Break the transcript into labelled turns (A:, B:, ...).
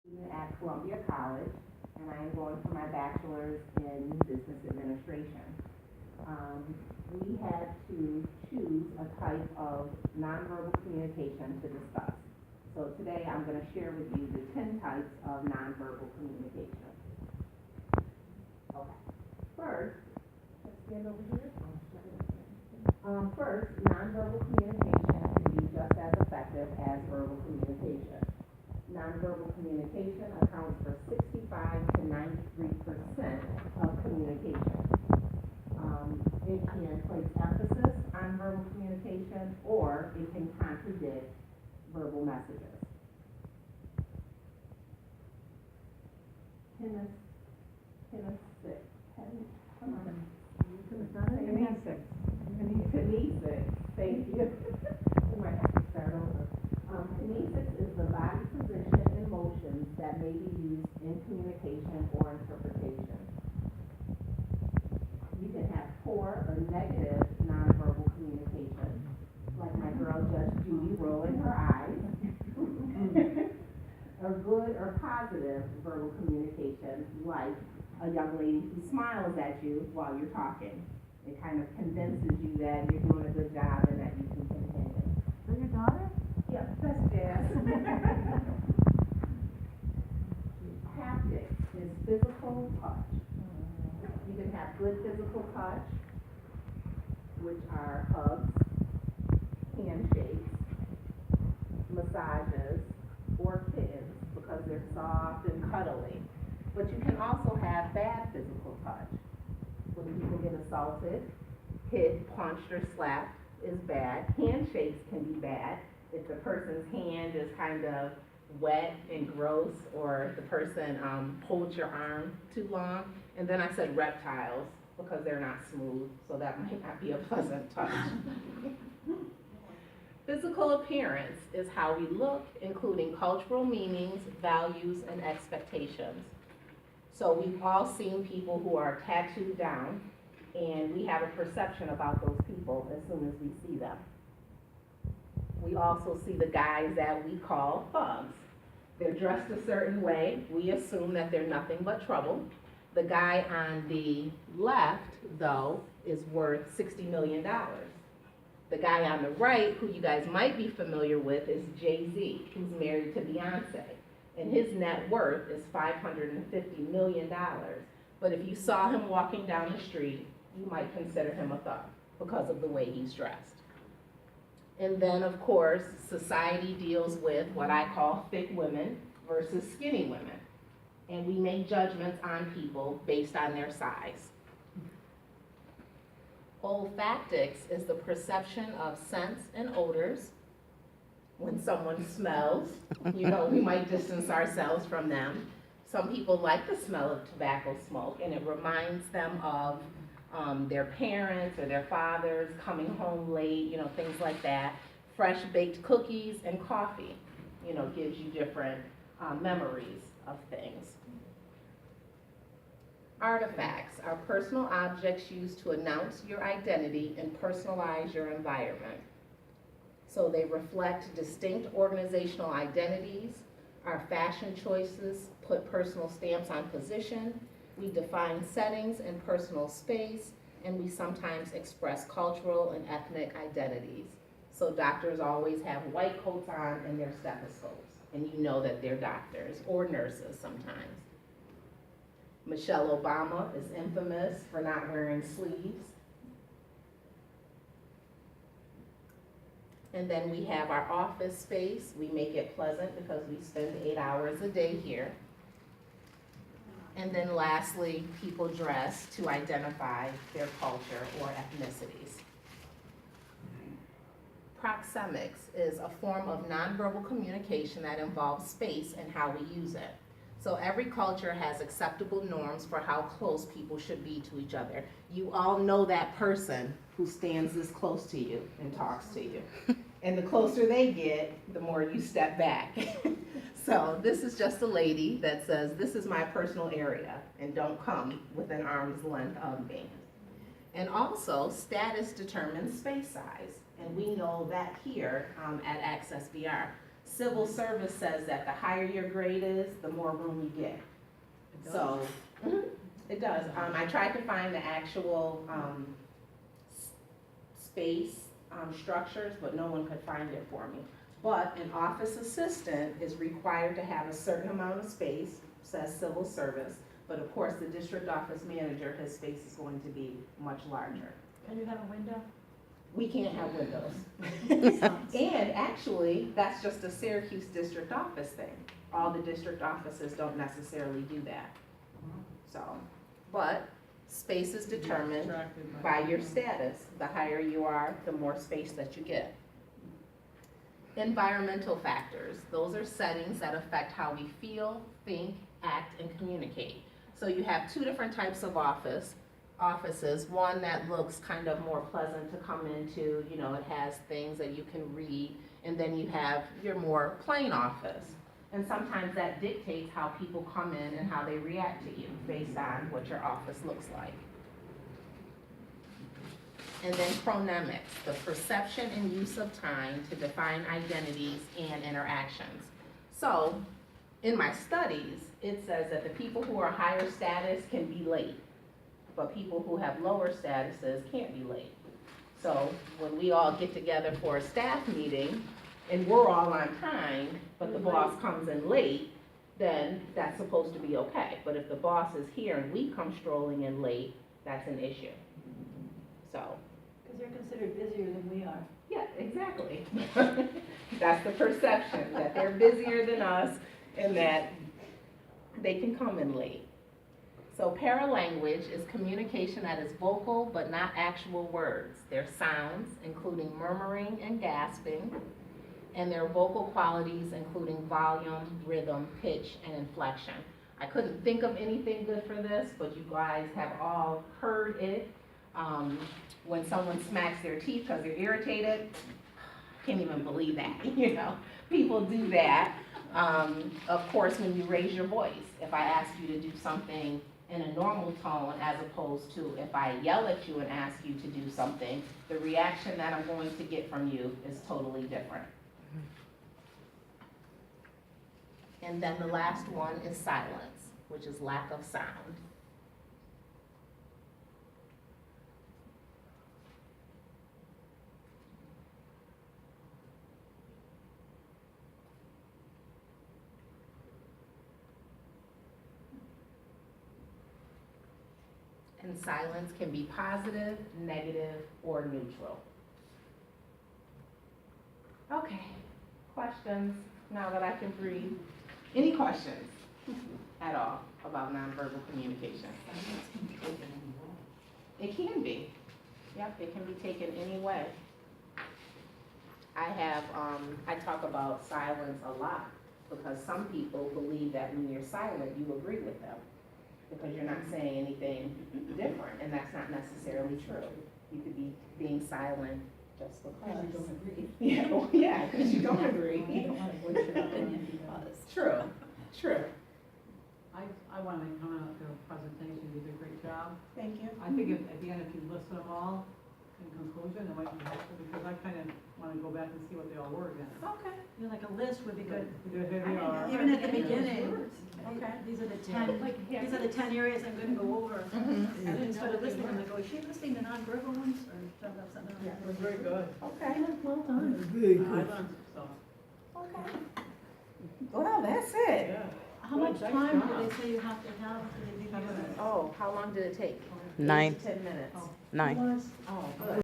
A: At Columbia College, and I am going for my bachelor's in business administration. Um, we had to choose a type of nonverbal communication to discuss. So today I'm going to share with you the 10 types of nonverbal communication. Okay. First, let's stand over here. First, nonverbal communication can be just as effective as verbal communication. Nonverbal communication accounts for 65 to 93% of communication. It can place emphasis on verbal communication, or it can contradict verbal messages. Kinesthetic. Come on.
B: Kinesics.
A: Kinesics. Thank you. We might have to start over. Kinesics is the body position and motions that may be used in communication or interpretation. You can have poor or negative nonverbal communication, like my girl Judge Judy rolling her eyes, or good or positive verbal communication, like a young lady who smiles at you while you're talking. It kind of convinces you that you're doing a good job and that you can continue.
B: So your daughter?
A: Yeah, that's jazz. Haptics is physical touch. You can have good physical touch, which are hugs, handshakes, massages, or kittens, because they're soft and cuddly. But you can also have bad physical touch. When people get assaulted, hit, punched, or slapped is bad. Handshakes can be bad. If the person's hand is kind of wet and gross, or the person holds your arm too long. And then I said reptiles, because they're not smooth, so that might not be a pleasant touch. Physical appearance is how we look, including cultural meanings, values, and expectations. So we've all seen people who are tattooed down, and we have a perception about those people as soon as we see them. We also see the guys that we call thugs. They're dressed a certain way. We assume that they're nothing but trouble. The guy on the left, though, is worth $60 million. The guy on the right, who you guys might be familiar with, is Jay-Z, who's married to Beyonce. And his net worth is $550 million. But if you saw him walking down the street, you might consider him a thug because of the way he's dressed. And then, of course, society deals with what I call thick women versus skinny women. And we make judgments on people based on their size. Olfactics is the perception of scents and odors. When someone smells, we might distance ourselves from them. Some people like the smell of tobacco smoke, and it reminds them of their parents or their fathers coming home late, things like that. Fresh baked cookies and coffee, gives you different memories of things. Artifacts are personal objects used to announce your identity and personalize your environment. So they reflect distinct organizational identities. Our fashion choices put personal stamps on position. We define settings and personal space, and we sometimes express cultural and ethnic identities. So doctors always have white coats on and their stethoscopes, and you know that they're doctors, or nurses sometimes. Michelle Obama is infamous for not wearing sleeves. And then we have our office space. We make it pleasant because we spend 8 hours a day here. And then lastly, people dress to identify their culture or ethnicities. Proxemics is a form of nonverbal communication that involves space and how we use it. So every culture has acceptable norms for how close people should be to each other. You all know that person who stands this close to you and talks to you. And the closer they get, the more you step back. So this is just a lady that says, this is my personal area, and don't come within arm's length of me. And also, status determines space size. And we know that here at Access VR. Civil service says that the higher your grade is, the more room you get. So, it does. I tried to find the actual, space, structures, but no one could find it for me. But an office assistant is required to have a certain amount of space, says civil service. But of course, the district office manager, his space is going to be much larger.
B: Can you have a window?
A: We can't have windows. And actually, that's just a Syracuse district office thing. All the district offices don't necessarily do that. So, but space is determined by your status. The higher you are, the more space that you get. Environmental factors. Those are settings that affect how we feel, think, act, and communicate. So you have two different types of offices. One that looks kind of more pleasant to come into, you know, it has things that you can read, and then you have your more plain office. And sometimes that dictates how people come in and how they react to you based on what your office looks like. And then chronemics, the perception and use of time to define identities and interactions. So, in my studies, it says that the people who are higher status can be late, but people who have lower statuses can't be late. So, when we all get together for a staff meeting, and we're all on time, but the boss comes in late, then that's supposed to be okay. But if the boss is here and we come strolling in late, that's an issue. So.
B: Because they're considered busier than we are.
A: Yeah, exactly. That's the perception, that they're busier than us and that they can come in late. So paralanguage is communication that is vocal but not actual words. They're sounds, including murmuring and gasping, and their vocal qualities, including volume, rhythm, pitch, and inflection. I couldn't think of anything good for this, but you guys have all heard it. When someone smacks their teeth because they're irritated, can't even believe that, you know. People do that. Of course, when you raise your voice, if I ask you to do something in a normal tone as opposed to if I yell at you and ask you to do something, the reaction that I'm going to get from you is totally different. And then the last one is silence, which is lack of sound. And silence can be positive, negative, or neutral. Okay, questions now that I can breathe? Any questions at all about nonverbal communication? It can be. Yep, it can be taken any way. I talk about silence a lot because some people believe that when you're silent, you agree with them because you're not saying anything different, and that's not necessarily true. You could be being silent just because.
B: You don't agree.
A: Yeah, well, yeah, because you don't agree.
B: You don't want to voice your opinion because.
A: True, true.
C: I want to comment on your presentation, you did a great job.
A: Thank you.
C: I think at the end, if you list them all in conclusion, it might be helpful, because I kind of want to go back and see what they all were again.
A: Okay,
B: You know, like a list would be good.
C: Here they are.
B: Even at the beginning.
A: okay.
B: These are the 10, these are the 10 areas I'm going to go over.
A: Mhm.
B: And then instead of listing them, I go, is she listing the nonverbal ones or talking about something else?
C: Yeah, it was very good.
A: Okay,
B: Well done.
C: I learned some
A: okay. Well, that's it.
C: stuff.
B: How
C: Good,
B: much
C: thanks,
B: time do
C: Donna.
B: they say you have to have? Do they give you a-
A: Oh, how long did it take?
D: 9,
A: 10 minutes.
D: 9.
B: Was?
A: Oh, good.